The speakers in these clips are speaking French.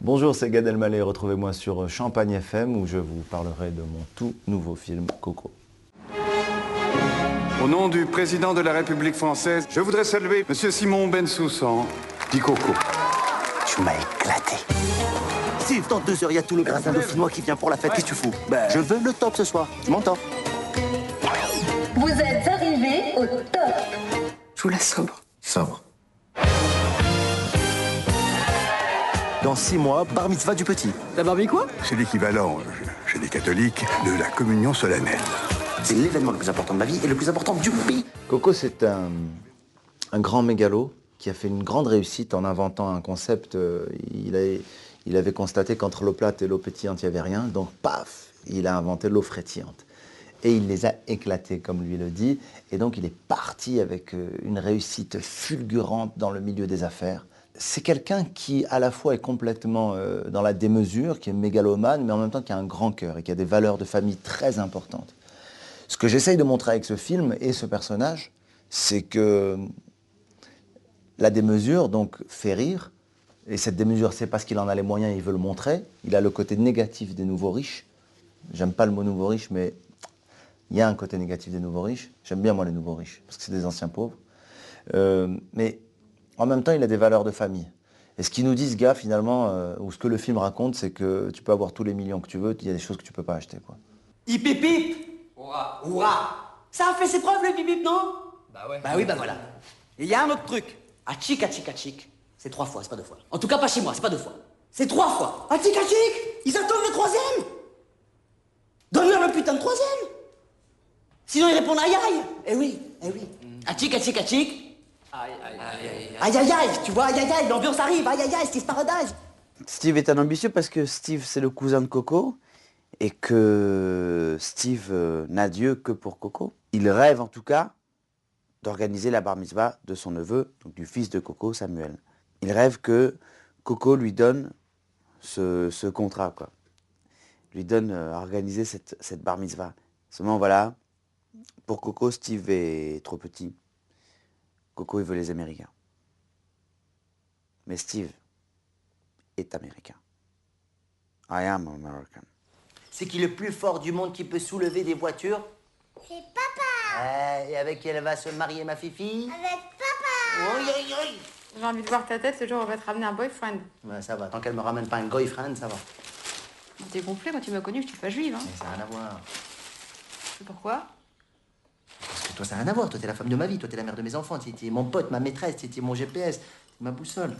Bonjour, c'est Gad Elmaleh. Retrouvez-moi sur Champagne FM où je vous parlerai de mon tout nouveau film Coco. Au nom du président de la République française, je voudrais saluer Monsieur Simon Bensoussan, dit Coco. Tu m'as éclaté. Steve, dans 2 heures, il y a tout le gratin dauphinois qui vient pour la fête. Qu'est-ce que tu fous? Je veux le top ce soir. Tu m'entends? Vous êtes arrivé au top. Je vous la sobre. Sobre. Dans 6 mois, bar mitzvah du petit. La barbie quoi? C'est l'équivalent, chez les catholiques, de la communion solennelle. C'est l'événement le plus important de ma vie et le plus important du pays. Coco, c'est un grand mégalo qui a fait une grande réussite en inventant un concept. Il avait constaté qu'entre l'eau plate et l'eau pétillante, il n'y avait rien. Donc, paf, il a inventé l'eau frétillante. Et il les a éclatés, comme lui le dit. Et donc, il est parti avec une réussite fulgurante dans le milieu des affaires. C'est quelqu'un qui, à la fois, est complètement dans la démesure, qui est mégalomane, mais en même temps qui a un grand cœur et qui a des valeurs de famille très importantes. Ce que j'essaye de montrer avec ce film et ce personnage, c'est que la démesure, donc, fait rire. Et cette démesure, c'est parce qu'il en a les moyens, il veut le montrer. Il a le côté négatif des nouveaux riches. J'aime pas le mot nouveau riche, mais il y a un côté négatif des nouveaux riches. J'aime bien, moi, les nouveaux riches, parce que c'est des anciens pauvres. Mais en même temps, il a des valeurs de famille. Et ce qu'il nous dit, ce gars, finalement, ou ce que le film raconte, c'est que tu peux avoir tous les millions que tu veux, il y a des choses que tu peux pas acheter, quoi. Hip hip hip. Hourra. Hourra. Ça a fait ses preuves le hip hip, non? Bah ouais. Bah oui, bah voilà. Et il y a un autre truc. Achik, achik, achik. C'est 3 fois, c'est pas 2 fois. En tout cas, pas chez moi, c'est pas 2 fois. C'est 3 fois. Achik, achik. Ils attendent le 3e. Donne-leur le putain de 3e. Sinon, ils répondent aïe aïe. Eh oui, eh oui. Achik, achik, achik. Aïe, aïe, aïe, aïe. Aïe, aïe, aïe. Tu vois, aïe, aïe, aïe. L'ambiance arrive. Aïe, aïe, aïe. Steve Paradise. Steve est un ambitieux parce que Steve, c'est le cousin de Coco et que Steve n'a Dieu que pour Coco. Il rêve en tout cas d'organiser la bar mitzvah de son neveu, donc du fils de Coco, Samuel. Il rêve que Coco lui donne ce contrat, quoi. Lui donne à organiser cette bar mitzvah. Seulement voilà, pour Coco, Steve est trop petit. Coco, il veut les Américains. Mais Steve est américain. I am American. C'est qui le plus fort du monde qui peut soulever des voitures? C'est papa. Et avec qui elle va se marier, ma fifi? Avec papa. Oui, oui, oui. J'ai envie de voir ta tête le jour où on va te ramener un boyfriend. Ouais, ça va, tant qu'elle me ramène pas un boyfriend, ça va. T'es gonflé, quand tu m'as connu, je suis pas juive. Hein. Mais ça n'a rien à voir. Et pourquoi? Parce que toi, ça n'a rien à voir. Toi, t'es la femme de ma vie, toi, t'es la mère de mes enfants, t'es mon pote, ma maîtresse, t'es mon GPS, ma boussole.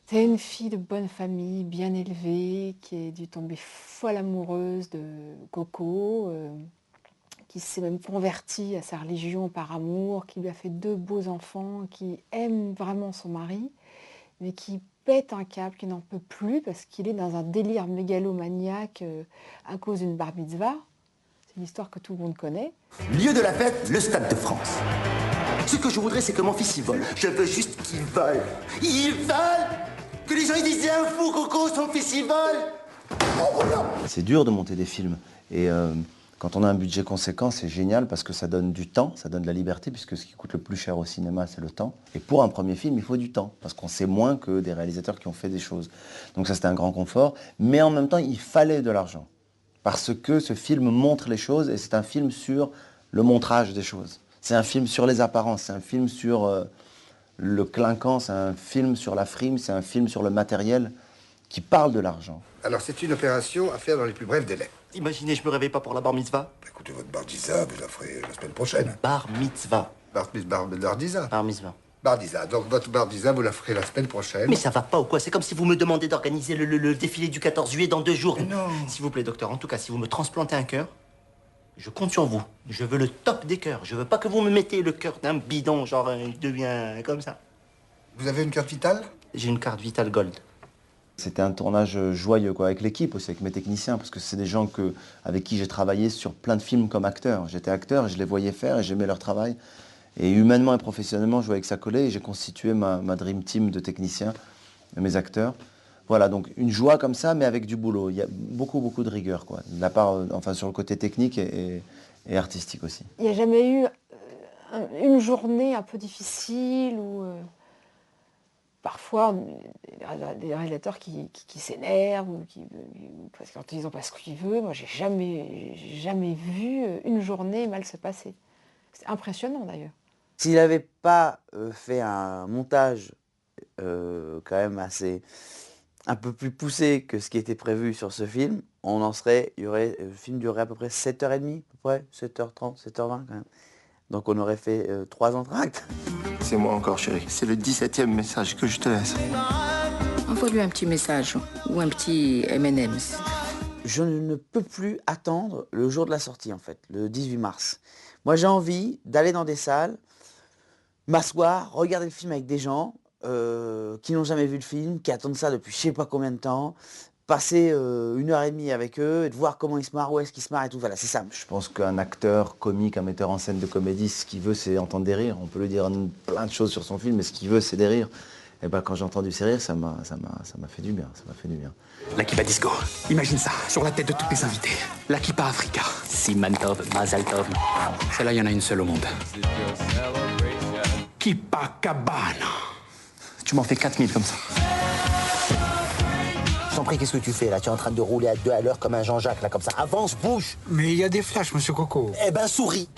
C'est une fille de bonne famille, bien élevée, qui est dû tomber folle amoureuse de Coco, qui s'est même convertie à sa religion par amour, qui lui a fait 2 beaux enfants, qui aime vraiment son mari, mais qui pète un câble, qui n'en peut plus parce qu'il est dans un délire mégalomaniaque à cause d'une bar mitzvah. C'est une histoire que tout le monde connaît. Lieu de la fête, le Stade de France. Ce que je voudrais, c'est que mon fils, il vole. Je veux juste qu'il vole. Il vole! Que les gens ils disent, c'est un fou, Coco, son fils, il vole! Oh non! C'est dur de monter des films. Et quand on a un budget conséquent, c'est génial parce que ça donne du temps, ça donne de la liberté, puisque ce qui coûte le plus cher au cinéma, c'est le temps. Et pour un premier film, il faut du temps, parce qu'on sait moins que des réalisateurs qui ont fait des choses. Donc ça, c'était un grand confort. Mais en même temps, il fallait de l'argent. Parce que ce film montre les choses, et c'est un film sur le montrage des choses. C'est un film sur les apparences, c'est un film sur le clinquant, c'est un film sur la frime, c'est un film sur le matériel qui parle de l'argent. Alors, c'est une opération à faire dans les plus brefs délais. Imaginez, je me réveille pas pour la bar mitzvah. Écoutez, votre bardiza, vous la ferez la semaine prochaine. Bar mitzvah. Bardiza. Bar mitzvah. Bardiza. Donc, votre bardiza, vous la ferez la semaine prochaine. Mais ça va pas ou quoi? C'est comme si vous me demandez d'organiser le défilé du 14 juillet dans 2 jours. Non. S'il vous plaît, docteur, en tout cas, si vous me transplantez un cœur, je compte sur vous. Je veux le top des cœurs. Je veux pas que vous me mettez le cœur d'un bidon, genre, il devient comme ça. Vous avez une carte vitale? J'ai une carte Vital Gold. C'était un tournage joyeux, quoi, avec l'équipe aussi, avec mes techniciens, parce que c'est des gens avec qui j'ai travaillé sur plein de films comme acteur. J'étais acteur et je les voyais faire et j'aimais leur travail. Et humainement et professionnellement, je voyais que ça collait et j'ai constitué ma dream team de techniciens, mes acteurs. Voilà, donc une joie comme ça, mais avec du boulot. Il y a beaucoup, beaucoup de rigueur, quoi, de la part, enfin, sur le côté technique et artistique aussi. Il n'y a jamais eu une journée un peu difficile où parfois, des réalisateurs qui s'énervent, parce que quand ils n'ont pas ce qu'ils veulent. Moi, j'ai jamais vu une journée mal se passer. C'est impressionnant, d'ailleurs. S'il n'avait pas fait un montage quand même un peu plus poussé que ce qui était prévu sur ce film, le film durerait à peu près 7h30, à peu près, 7h30, 7h20 quand même. Donc on aurait fait 3 entr'actes. C'est moi encore, chérie. C'est le 17e message que je te laisse. Envoie-lui un petit message ou un petit M&M's. Je ne peux plus attendre le jour de la sortie, en fait, le 18 mars. Moi, j'ai envie d'aller dans des salles, m'asseoir, regarder le film avec des gens qui n'ont jamais vu le film, qui attendent ça depuis je sais pas combien de temps, passer 1h30 avec eux et de voir comment ils se marrent, où est-ce qu'ils se marrent et tout. Voilà, c'est ça. Je pense qu'un acteur comique, un metteur en scène de comédie, ce qu'il veut, c'est entendre des rires. On peut lui dire plein de choses sur son film, mais ce qu'il veut, c'est des rires. Et ben, quand j'ai entendu ces rires, ça m'a fait du bien. Ça m'a fait du bien. La Kippa Disco. Imagine ça, sur la tête de tous les invités. La Kippa Africa. Simantov, Mazaltov. Celle-là, il y en a une seule au monde. Kippa Cabana. Tu m'en fais 4000 comme ça. Je t'en prie, qu'est-ce que tu fais là? Tu es en train de rouler à 2 à l'heure comme un Jean-Jacques là, comme ça. Avance, bouge. Mais il y a des flashs, monsieur Coco. Eh ben, souris.